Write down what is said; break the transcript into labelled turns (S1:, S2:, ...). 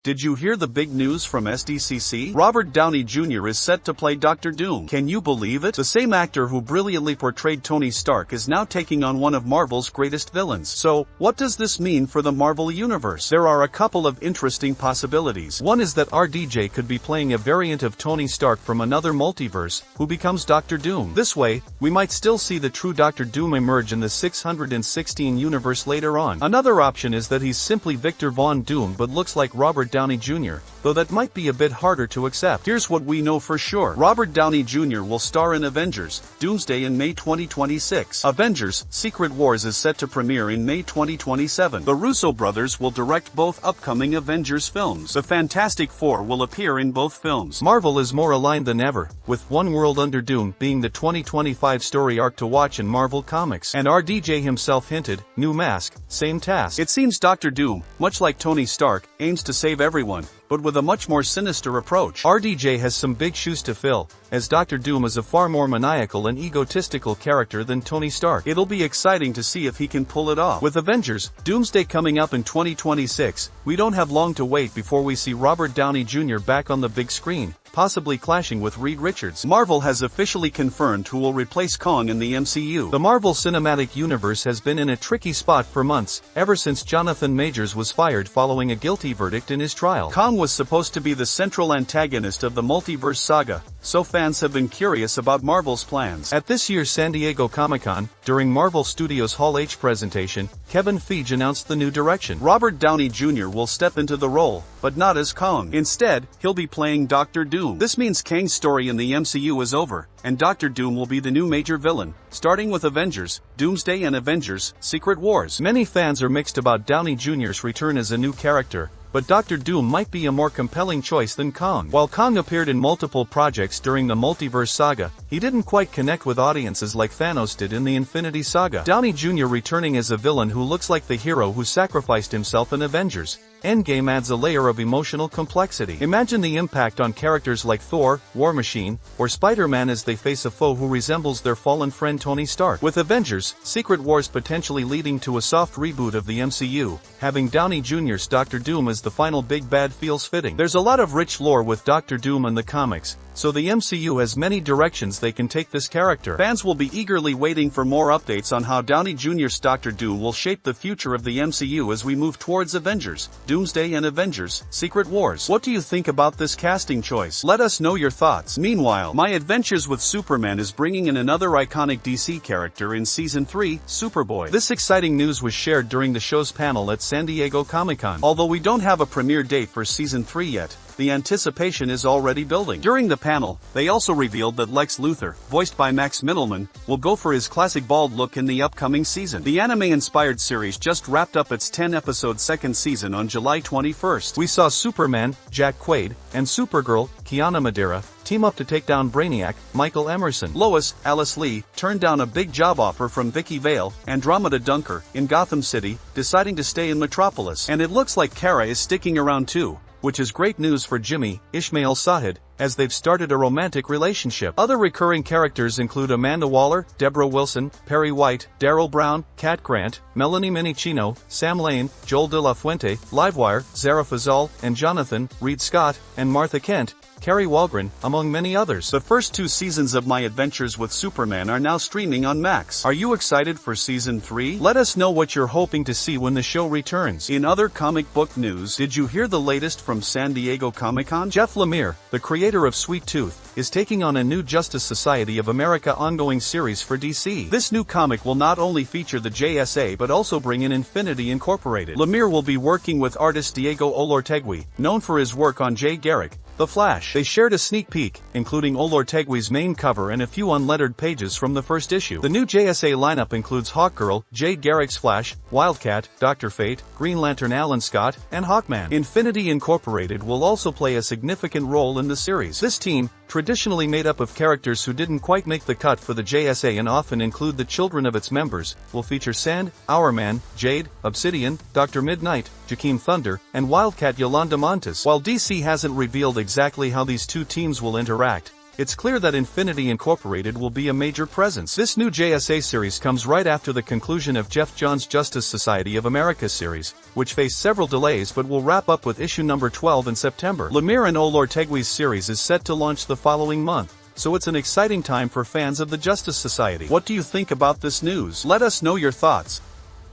S1: Did you hear the big news from SDCC? Robert Downey Jr. is set to play Dr. Doom. Can you believe it? The same actor who brilliantly portrayed Tony Stark is now taking on one of Marvel's greatest villains. So, what does this mean for the Marvel Universe? There are a couple of interesting possibilities. One is that RDJ could be playing a variant of Tony Stark from another multiverse, who becomes Dr. Doom. This way, we might still see the true Dr. Doom emerge in the 616 universe later on. Another option is that he's simply Victor Von Doom but looks like Robert Downey Jr., though that might be a bit harder to accept. Here's what we know for sure. Robert Downey Jr. will star in Avengers: Doomsday in May 2026. Avengers: Secret Wars is set to premiere in May 2027. The Russo brothers will direct both upcoming Avengers films. The Fantastic Four will appear in both films. Marvel is more aligned than ever, with One World Under Doom being the 2025 story arc to watch in Marvel Comics. And RDJ himself hinted, new mask, same task. It seems Dr. Doom, much like Tony Stark, aims to save everyone, but with a much more sinister approach. RDJ has some big shoes to fill, as Dr. Doom is a far more maniacal and egotistical character than Tony Stark. It'll be exciting to see if he can pull it off. With Avengers: Doomsday coming up in 2026, we don't have long to wait before we see Robert Downey Jr. back on the big screen, possibly clashing with Reed Richards. Marvel has officially confirmed who will replace Kang in the MCU. The Marvel Cinematic Universe has been in a tricky spot for months, ever since Jonathan Majors was fired following a guilty verdict in his trial. Kang was supposed to be the central antagonist of the multiverse saga, so fans have been curious about Marvel's plans. At this year's San Diego Comic-Con, during Marvel Studios Hall H presentation, Kevin Feige announced the new direction. Robert Downey Jr. will step into the role, but not as Kang. Instead, he'll be playing Dr. Doom. This means Kang's story in the MCU is over, and Dr. Doom will be the new major villain, starting with Avengers: Doomsday and Avengers: Secret Wars. Many fans are mixed about Downey Jr.'s return as a new character, but Dr. Doom might be a more compelling choice than Kang. While Kang appeared in multiple projects during the multiverse saga, he didn't quite connect with audiences like Thanos did in the Infinity Saga. Downey Jr. returning as a villain who looks like the hero who sacrificed himself in Avengers Endgame adds a layer of emotional complexity. Imagine the impact on characters like Thor, War Machine, or Spider-Man as they face a foe who resembles their fallen friend Tony Stark. With Avengers: Secret Wars potentially leading to a soft reboot of the MCU, having Downey Jr.'s Dr. Doom as the final big bad feels fitting. There's a lot of rich lore with Dr. Doom in the comics, so the MCU has many directions they can take this character. Fans will be eagerly waiting for more updates on how Downey Jr.'s Dr. Doom will shape the future of the MCU as we move towards Avengers: Doomsday and Avengers: Secret Wars. What do you think about this casting choice? Let us know your thoughts. Meanwhile, My Adventures with Superman is bringing in another iconic DC character in Season 3, Superboy. This exciting news was shared during the show's panel at San Diego Comic-Con. Although we don't have a premiere date for Season 3 yet, the anticipation is already building. During the panel, they also revealed that Lex Luthor, voiced by Max Mittelman, will go for his classic bald look in the upcoming season. The anime-inspired series just wrapped up its 10-episode second season on July 21st. We saw Superman, Jack Quaid, and Supergirl, Kiana Madeira, team up to take down Brainiac, Michael Emerson. Lois, Alice Lee, turned down a big job offer from Vicky Vale, Andromeda Dunker, in Gotham City, deciding to stay in Metropolis. And it looks like Kara is sticking around too, which is great news for Jimmy, Ishmael Sahid, as they've started a romantic relationship. Other recurring characters include Amanda Waller, Deborah Wilson, Perry White, Daryl Brown, Kat Grant, Melanie Minichino, Sam Lane, Joel De La Fuente, Livewire, Zara Fazal, and Jonathan, Reed Scott, and Martha Kent, Carrie Walgren, among many others. The first 2 seasons of My Adventures with Superman are now streaming on Max. Are you excited for Season 3? Let us know what you're hoping to see when the show returns. In other comic book news, did you hear the latest from San Diego Comic-Con? Jeff Lemire, the creator of Sweet Tooth, is taking on a new Justice Society of America ongoing series for DC. This new comic will not only feature the JSA but also bring in Infinity Incorporated. Lemire will be working with artist Diego Olortegui, known for his work on Jay Garrick, The Flash. They shared a sneak peek, including Olortegui's main cover and a few unlettered pages from the first issue. The new JSA lineup includes Hawkgirl, Jade Garrick's Flash, Wildcat, Dr. Fate, Green Lantern Alan Scott, and Hawkman. Infinity Incorporated will also play a significant role in the series. This team, traditionally made up of characters who didn't quite make the cut for the JSA and often include the children of its members, will feature Sand, Hourman, Jade, Obsidian, Dr. Midnight, Jakeem Thunder, and Wildcat Yolanda Montes. While DC hasn't revealed exactly how these two teams will interact, it's clear that Infinity Incorporated will be a major presence. This new JSA series comes right after the conclusion of Jeff Johns' Justice Society of America series, which faced several delays but will wrap up with issue number 12 in September. Lemire and Olorteguy's series is set to launch the following month, so it's an exciting time for fans of the Justice Society. What do you think about this news? Let us know your thoughts.